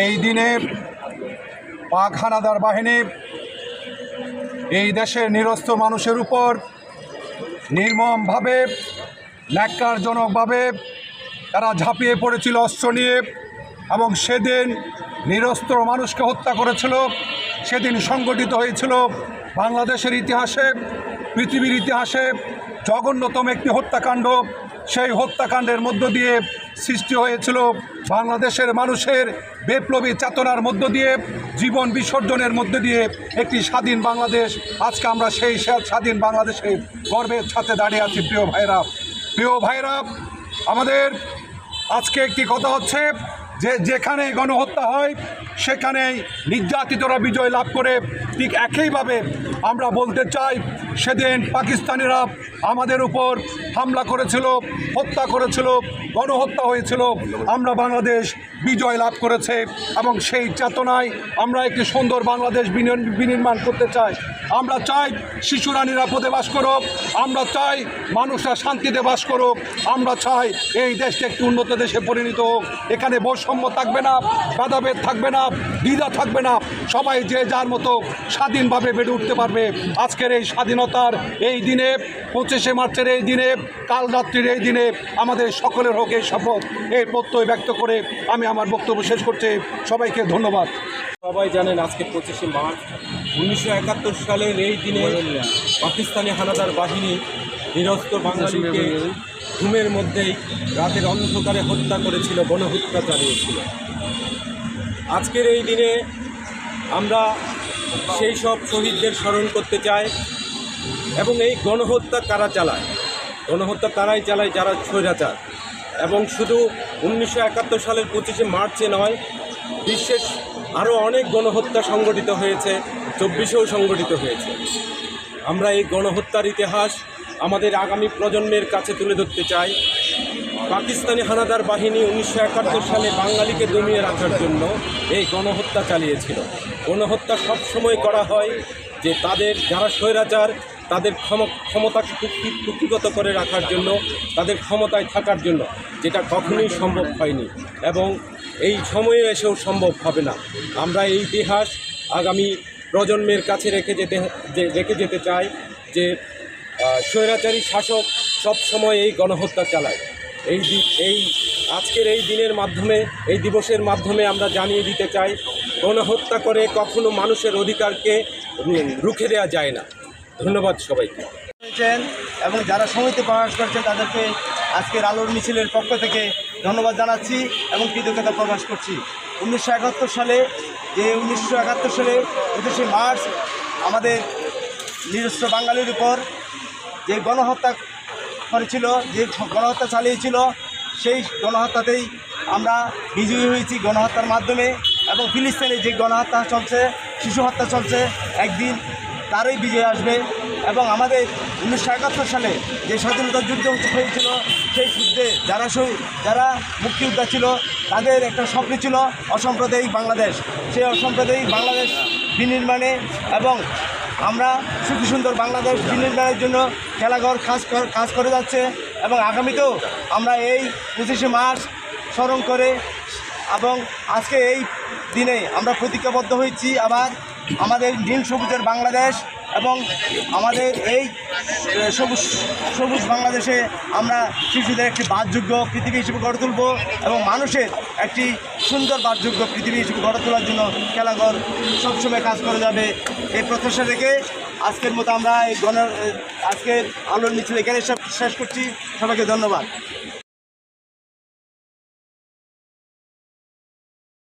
এই দিনে পাক হানাদার বাহিনী এই দেশের নিরস্ত্র মানুষের উপর নির্মমভাবে ন্যাক্কারজনকভাবে তারা ঝাঁপিয়ে পড়েছিল অস্ত্র নিয়ে এবং সেদিন নিরস্ত্র মানুষকে হত্যা করেছিল। সেদিন সংগঠিত হয়েছিল বাংলাদেশের ইতিহাসে, পৃথিবীর ইতিহাসে জঘন্যতম একটি হত্যাকাণ্ড। সেই হত্যাকাণ্ডের মধ্য দিয়ে সৃষ্টি হয়েছিল বাংলাদেশের মানুষের বিপ্লবী চেতনার মধ্য দিয়ে, জীবন বিসর্জনের মধ্য দিয়ে একটি স্বাধীন বাংলাদেশ। আজকে আমরা সেই স্বাধীন বাংলাদেশে গর্বের সাথে দাঁড়িয়ে আছি। প্রিয় ভাইরা, আমাদের আজকে একটি কথা হচ্ছে যে যেখানে গণহত্যা হয় সেখানেই নির্যাতিতরা বিজয় লাভ করে। ঠিক একইভাবে আমরা বলতে চাই, সেদিন পাকিস্তানিরা আমাদের উপর হামলা করেছিল, হত্যা করেছিল, গণহত্যা হয়েছিল, আমরা বাংলাদেশ বিজয় লাভ করেছে এবং সেই চেতনায় আমরা একটি সুন্দর বাংলাদেশ বিনির্মাণ করতে চাই। আমরা চাই শিশুরা নিরাপদে বাস করুক, আমরা চাই মানুষরা শান্তিতে বাস করুক, আমরা চাই এই দেশটা একটি উন্নত দেশে পরিণত হোক। এখানে বৈষম্য থাকবে না, ভেদাভেদ থাকবে না, দ্বিধা থাকবে না, সবাই যে যার মতো স্বাধীনভাবে বেড়ে উঠতে পারবে। আজকের এই স্বাধীনতার এই দিনে, 25শে মার্চের এই দিনে, কাল রাত্রির এই দিনে আমাদের সকলের হোক এই শপথ, এই প্রত্যয় ব্যক্ত করে আমি আমার বক্তব্য শেষ করছি। সবাইকে ধন্যবাদ। সবাই জানেন আজকে 25শে মার্চ 1971 সালের এই দিনে পাকিস্তানি হানাদার বাহিনী নিরস্ত্র বাঙালিকে ঘুমের মধ্যেই রাতের অন্ধকারে হত্যা করেছিল, গণহত্যা চালিয়েছিল। আজকের এই দিনে আমরা সেই সব শহীদদের স্মরণ করতে চাই এবং এই গণহত্যা কারা চালায়, গণহত্যা তারাই চালায় যারা স্বৈরাচার। এবং শুধু 1971 সালের 25শে মার্চে নয়, বিশ্বের আরও অনেক গণহত্যা সংগঠিত হয়েছে, 24শেও সংগঠিত হয়েছে। আমরা এই গণহত্যার ইতিহাস আমাদের আগামী প্রজন্মের কাছে তুলে ধরতে চাই। পাকিস্তানি হানাদার বাহিনী 1971 সালে বাঙালিকে দমিয়ে রাখার জন্য এই গণহত্যা চালিয়েছিল। গণহত্যা সবসময় করা হয় যে তাদের যারা স্বৈরাচার তাদের ক্ষমতাকে কুক্ষিগত করে রাখার জন্য, তাদের ক্ষমতায় থাকার জন্য, যেটা কখনোই সম্ভব হয়নি এবং এই সময়ে এসেও সম্ভব হবে না। আমরা এই ইতিহাস আগামী প্রজন্মের কাছে রেখে যেতে চাই যে স্বৈরাচারী শাসক সবসময় এই গণহত্যা চালায়। এই আজকের এই দিনের মাধ্যমে, এই দিবসের মাধ্যমে আমরা জানিয়ে দিতে চাই, গণহত্যা করে কখনো মানুষের অধিকারকে রুখে দেওয়া যায় না। ধন্যবাদ সবাইকে। এবং যারা সমিতি প্রকাশ করছেন তাদেরকে আজকের আলোর মিছিলের পক্ষ থেকে ধন্যবাদ জানাচ্ছি এবং কৃতজ্ঞতা প্রকাশ করছি। 1971 সালে 25শে মার্চ আমাদের নিরস্ত্র বাঙালির উপর যে গণহত্যা করেছিল, যে গণহত্যা চালিয়েছিল, সেই গণহত্যাতেই আমরা বিজয়ী হয়েছি গণহত্যার মাধ্যমে। এবং ফিলিস্তিনে যে গণহত্যা চলছে, শিশু হত্যা চলছে, একদিন তারই বিজয় আসবে। এবং আমাদের 1971 সালে যে স্বাধীনতা যুদ্ধ হয়েছিল, সেই যুদ্ধে যারা মুক্তিযোদ্ধা ছিল তাদের একটা স্বপ্ন ছিল অসাম্প্রদায়িক বাংলাদেশ। সেই অসাম্প্রদায়িক বাংলাদেশ বিনির্মাণে এবং আমরা সুখী সুন্দর বাংলাদেশ বিনির্মাণের জন্য খেলাঘর কাজ করে যাচ্ছে। এবং আগামীতেও আমরা এই 25শে মার্চ স্মরণ করে এবং আজকে এই দিনে আমরা প্রতিজ্ঞাবদ্ধ হয়েছি আবার আমাদের নীল সবুজের বাংলাদেশ এবং আমাদের এই সবুজ বাংলাদেশে আমরা শিশুদের একটি বাসযোগ্য পৃথিবী হিসেবে গড়ে তুলব এবং মানুষের একটি সুন্দর বাসযোগ্য পৃথিবী হিসেবে গড়ে তোলার জন্য খেলাঘর সবসময় কাজ করে যাবে। এই প্রত্যাশা থেকে আজকের মতো আমরা আজকের আলোর মিছিল এখানে শেষ করছি। সবাইকে ধন্যবাদ।